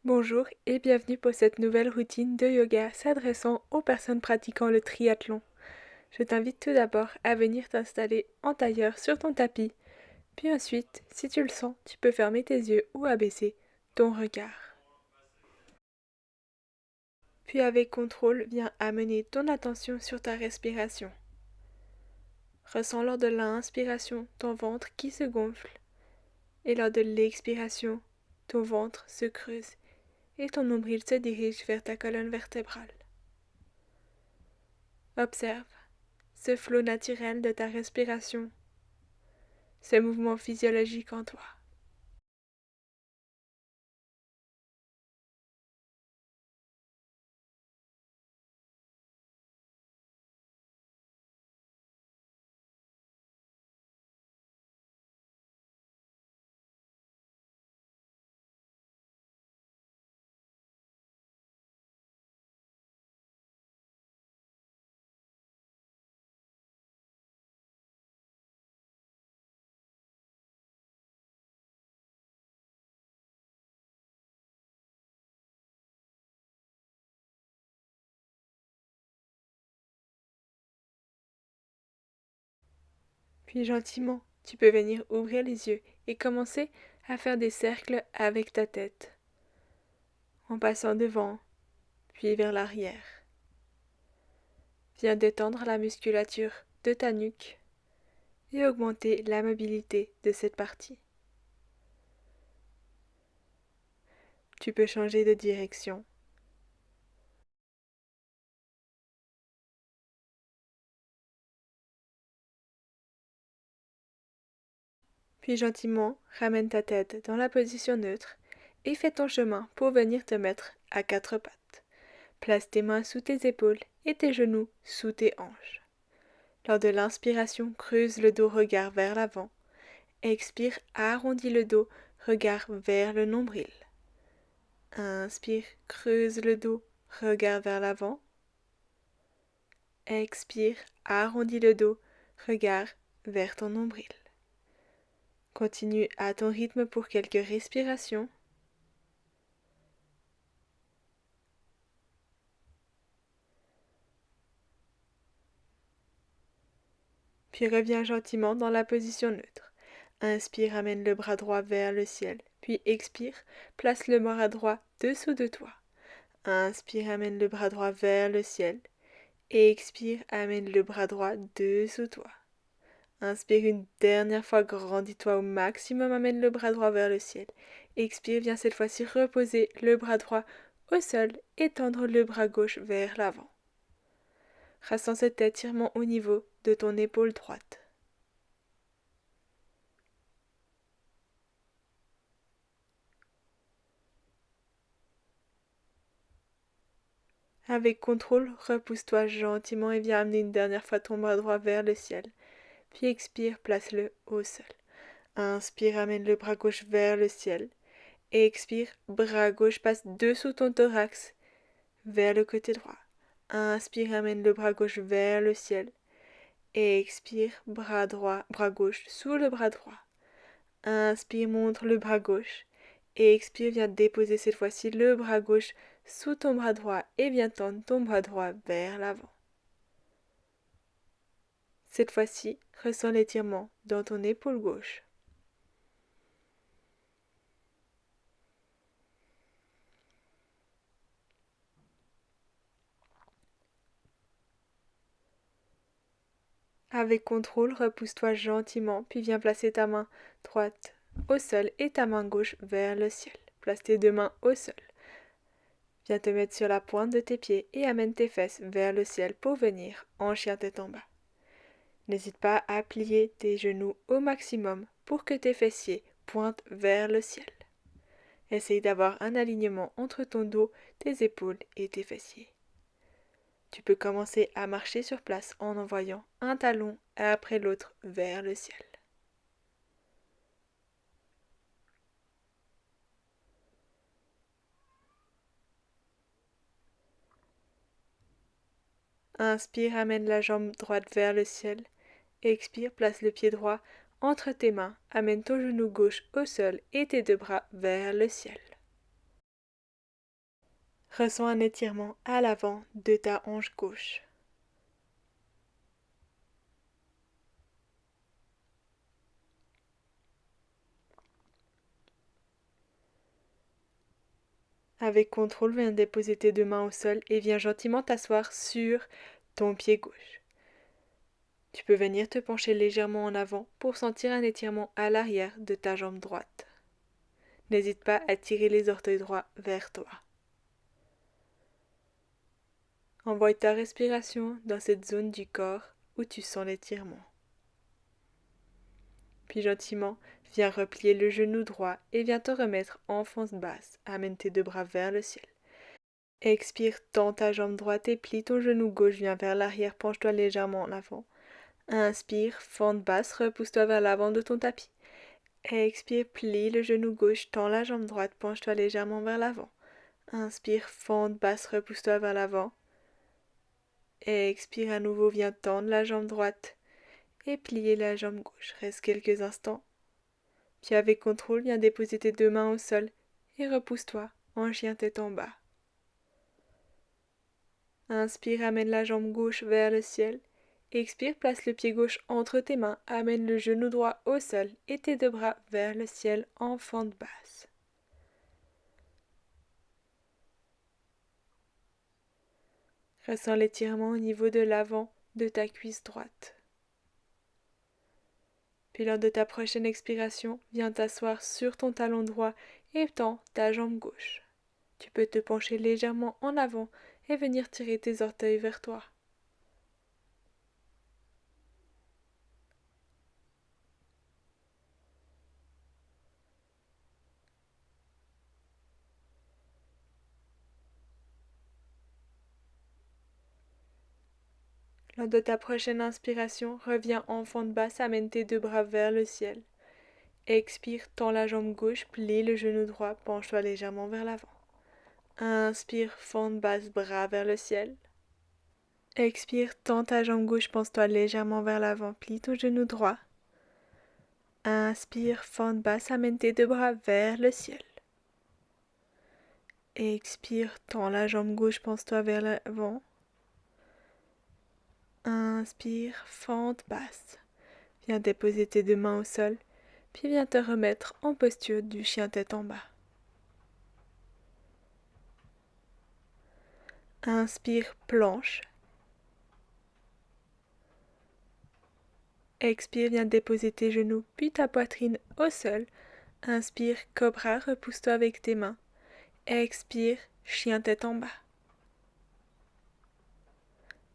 Bonjour et bienvenue pour cette nouvelle routine de yoga s'adressant aux personnes pratiquant le triathlon. Je t'invite tout d'abord à venir t'installer en tailleur sur ton tapis, puis ensuite, si tu le sens, tu peux fermer tes yeux ou abaisser ton regard. Puis avec contrôle, viens amener ton attention sur ta respiration. Ressens lors de l'inspiration ton ventre qui se gonfle et lors de l'expiration, ton ventre se creuse et ton nombril se dirige vers ta colonne vertébrale. Observe ce flot naturel de ta respiration, ce mouvement physiologique en toi. Puis gentiment, tu peux venir ouvrir les yeux et commencer à faire des cercles avec ta tête, en passant devant, puis vers l'arrière. Viens détendre la musculature de ta nuque et augmenter la mobilité de cette partie. Tu peux changer de direction. Puis gentiment, ramène ta tête dans la position neutre et fais ton chemin pour venir te mettre à quatre pattes. Place tes mains sous tes épaules et tes genoux sous tes hanches. Lors de l'inspiration, creuse le dos, regard vers l'avant. Expire, arrondis le dos, regard vers le nombril. Inspire, creuse le dos, regard vers l'avant. Expire, arrondis le dos, regard vers ton nombril. Continue à ton rythme pour quelques respirations. Puis reviens gentiment dans la position neutre. Inspire, amène le bras droit vers le ciel. Puis expire, place le bras droit dessous de toi. Inspire, amène le bras droit vers le ciel. Et expire, amène le bras droit dessous toi. Inspire une dernière fois, grandis-toi au maximum, amène le bras droit vers le ciel. Expire, viens cette fois-ci reposer le bras droit au sol et tendre le bras gauche vers l'avant. Ressens cet étirement au niveau de ton épaule droite. Avec contrôle, repousse-toi gentiment et viens amener une dernière fois ton bras droit vers le ciel. Puis expire, place-le au sol. Inspire, amène le bras gauche vers le ciel. Et expire, bras gauche passe dessous ton thorax, vers le côté droit. Inspire, amène le bras gauche vers le ciel. Et expire, bras droit, bras gauche sous le bras droit. Inspire, montre le bras gauche. Et expire, viens déposer cette fois-ci le bras gauche sous ton bras droit et viens tendre ton bras droit vers l'avant. Cette fois-ci, ressens l'étirement dans ton épaule gauche. Avec contrôle, repousse-toi gentiment, puis viens placer ta main droite au sol et ta main gauche vers le ciel. Place tes deux mains au sol. Viens te mettre sur la pointe de tes pieds et amène tes fesses vers le ciel pour venir en chien tête en bas. N'hésite pas à plier tes genoux au maximum pour que tes fessiers pointent vers le ciel. Essaye d'avoir un alignement entre ton dos, tes épaules et tes fessiers. Tu peux commencer à marcher sur place en envoyant un talon après l'autre vers le ciel. Inspire, amène la jambe droite vers le ciel. Expire, place le pied droit entre tes mains, amène ton genou gauche au sol et tes deux bras vers le ciel. Ressens un étirement à l'avant de ta hanche gauche. Avec contrôle, viens déposer tes deux mains au sol et viens gentiment t'asseoir sur ton pied gauche. Tu peux venir te pencher légèrement en avant pour sentir un étirement à l'arrière de ta jambe droite. N'hésite pas à tirer les orteils droits vers toi. Envoie ta respiration dans cette zone du corps où tu sens l'étirement. Puis gentiment, viens replier le genou droit et viens te remettre en fente basse. Amène tes deux bras vers le ciel. Expire, tends ta jambe droite et plie ton genou gauche, viens vers l'arrière, penche-toi légèrement en avant. Inspire, fente basse, repousse-toi vers l'avant de ton tapis. Expire, plie le genou gauche, tends la jambe droite, penche-toi légèrement vers l'avant. Inspire, fente basse, repousse-toi vers l'avant. Expire à nouveau, viens tendre la jambe droite et plier la jambe gauche. Reste quelques instants. Puis avec contrôle, viens déposer tes deux mains au sol et repousse-toi en chien tête en bas. Inspire, amène la jambe gauche vers le ciel. Expire, place le pied gauche entre tes mains, amène le genou droit au sol et tes deux bras vers le ciel en fente basse. Ressens l'étirement au niveau de l'avant de ta cuisse droite. Puis lors de ta prochaine expiration, viens t'asseoir sur ton talon droit et tends ta jambe gauche. Tu peux te pencher légèrement en avant et venir tirer tes orteils vers toi. Lors de ta prochaine inspiration, reviens en fente basse, amène tes deux bras vers le ciel. Expire, tends la jambe gauche, plie le genou droit, penche-toi légèrement vers l'avant. Inspire, fente basse, bras vers le ciel. Expire, tends ta jambe gauche, pense-toi légèrement vers l'avant, plie ton genou droit. Inspire, fente basse, amène tes deux bras vers le ciel. Expire, tends la jambe gauche, pense-toi vers l'avant. Inspire, fente basse. Viens déposer tes deux mains au sol, puis viens te remettre en posture du chien tête en bas. Inspire, planche. Expire, viens déposer tes genoux, puis ta poitrine au sol. Inspire, cobra, repousse-toi avec tes mains. Expire, chien tête en bas.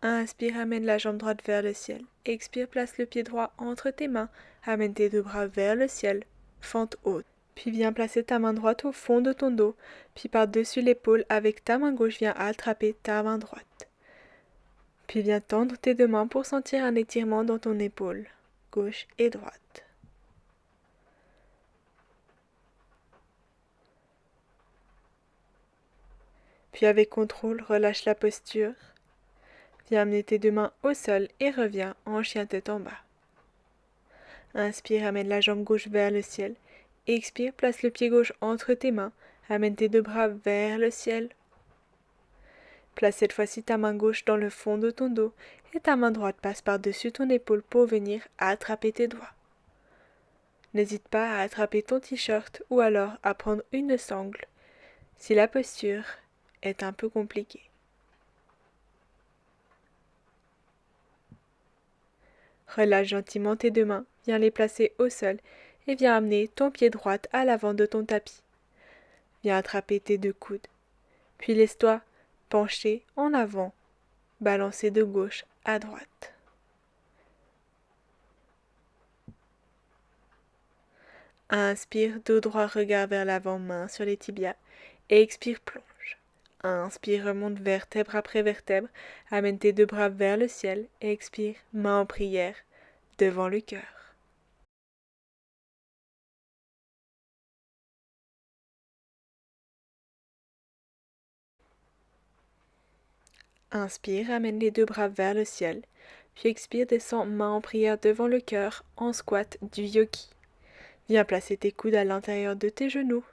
Inspire, amène la jambe droite vers le ciel. Expire, place le pied droit entre tes mains. Amène tes deux bras vers le ciel, fente haute. Puis viens placer ta main droite au fond de ton dos. Puis par-dessus l'épaule, avec ta main gauche, viens attraper ta main droite. Puis viens tendre tes deux mains pour sentir un étirement dans ton épaule, gauche et droite. Puis avec contrôle, relâche la posture. Viens amener tes deux mains au sol et reviens en chien tête en bas. Inspire, amène la jambe gauche vers le ciel. Expire, place le pied gauche entre tes mains. Amène tes deux bras vers le ciel. Place cette fois-ci ta main gauche dans le fond de ton dos et ta main droite passe par-dessus ton épaule pour venir attraper tes doigts. N'hésite pas à attraper ton t-shirt ou alors à prendre une sangle si la posture est un peu compliquée. Relâche gentiment tes deux mains, viens les placer au sol et viens amener ton pied droit à l'avant de ton tapis. Viens attraper tes deux coudes, puis laisse-toi pencher en avant, balancer de gauche à droite. Inspire, dos droit, regard vers l'avant, main sur les tibias. Et expire, plonge. Inspire, remonte vertèbre après vertèbre. Amène tes deux bras vers le ciel. Et expire, main en prière, devant le cœur. Inspire, amène les deux bras vers le ciel. Puis expire, descends, main en prière devant le cœur, en squat du yogi. Viens placer tes coudes à l'intérieur de tes genoux.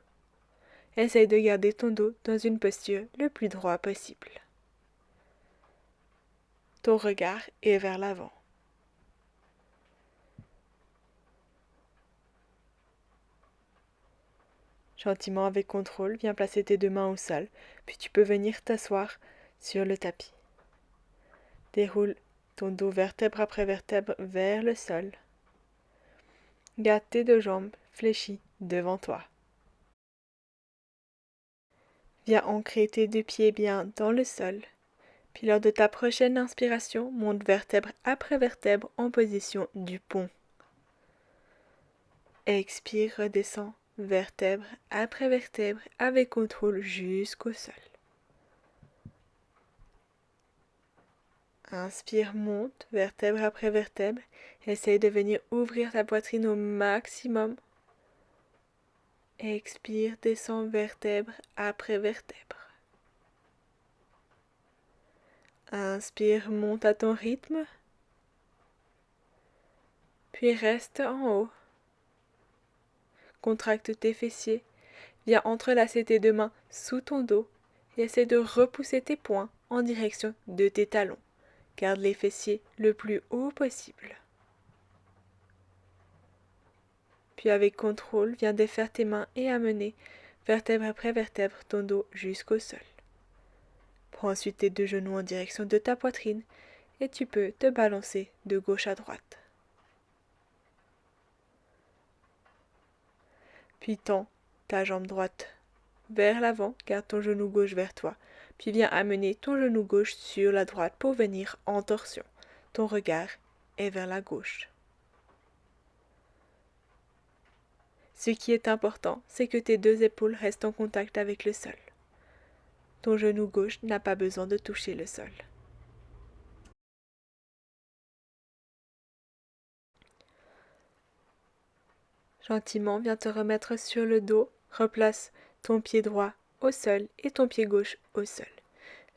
Essaye de garder ton dos dans une posture le plus droit possible. Ton regard est vers l'avant. Gentiment avec contrôle, viens placer tes deux mains au sol, puis tu peux venir t'asseoir sur le tapis. Déroule ton dos vertèbre après vertèbre vers le sol. Garde tes deux jambes fléchies devant toi. Viens ancrer tes deux pieds bien dans le sol. Puis lors de ta prochaine inspiration, monte vertèbre après vertèbre en position du pont. Expire, redescends vertèbre après vertèbre avec contrôle jusqu'au sol. Inspire, monte vertèbre après vertèbre. Essaye de venir ouvrir ta poitrine au maximum. Expire, descends vertèbre après vertèbre. Inspire, monte à ton rythme. Puis reste en haut. Contracte tes fessiers. Viens entrelacer tes deux mains sous ton dos et essaie de repousser tes poings en direction de tes talons. Garde les fessiers le plus haut possible. Puis avec contrôle, viens défaire tes mains et amener, vertèbre après vertèbre, ton dos jusqu'au sol. Prends ensuite tes deux genoux en direction de ta poitrine et tu peux te balancer de gauche à droite. Puis tends ta jambe droite vers l'avant, garde ton genou gauche vers toi. Puis viens amener ton genou gauche sur la droite pour venir en torsion. Ton regard est vers la gauche. Ce qui est important, c'est que tes deux épaules restent en contact avec le sol. Ton genou gauche n'a pas besoin de toucher le sol. Gentiment, viens te remettre sur le dos. Replace ton pied droit au sol et ton pied gauche au sol.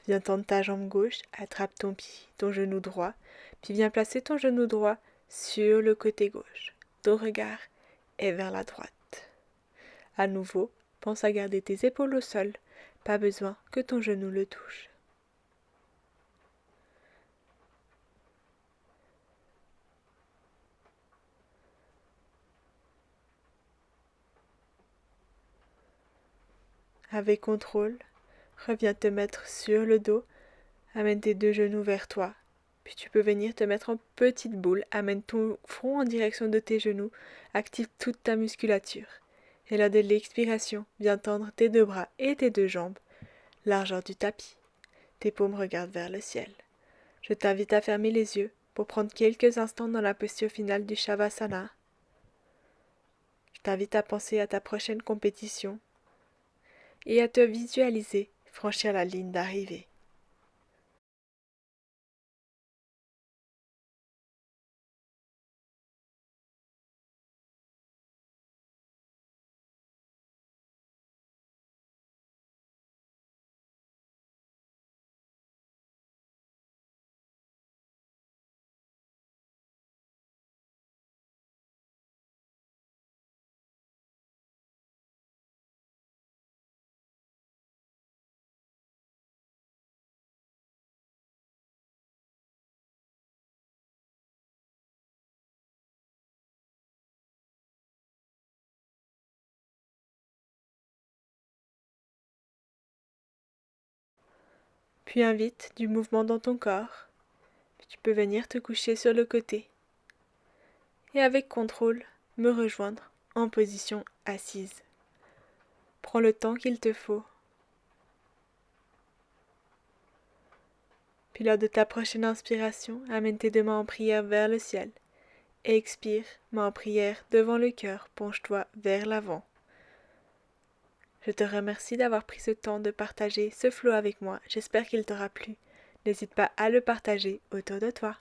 Viens tendre ta jambe gauche, attrape ton genou droit, puis viens placer ton genou droit sur le côté gauche. Ton regard est vers la droite. À nouveau, pense à garder tes épaules au sol, pas besoin que ton genou le touche. Avec contrôle, reviens te mettre sur le dos, amène tes deux genoux vers toi, puis tu peux venir te mettre en petite boule, amène ton front en direction de tes genoux, active toute ta musculature. Et lors de l'expiration, viens tendre tes deux bras et tes deux jambes, largeur du tapis. Tes paumes regardent vers le ciel. Je t'invite à fermer les yeux pour prendre quelques instants dans la posture finale du Shavasana. Je t'invite à penser à ta prochaine compétition et à te visualiser franchir la ligne d'arrivée. Puis invite du mouvement dans ton corps. Puis tu peux venir te coucher sur le côté. Et avec contrôle, me rejoindre en position assise. Prends le temps qu'il te faut. Puis lors de ta prochaine inspiration, amène tes deux mains en prière vers le ciel. Et expire, main en prière devant le cœur, penche-toi vers l'avant. Je te remercie d'avoir pris ce temps de partager ce flow avec moi. J'espère qu'il t'aura plu. N'hésite pas à le partager autour de toi.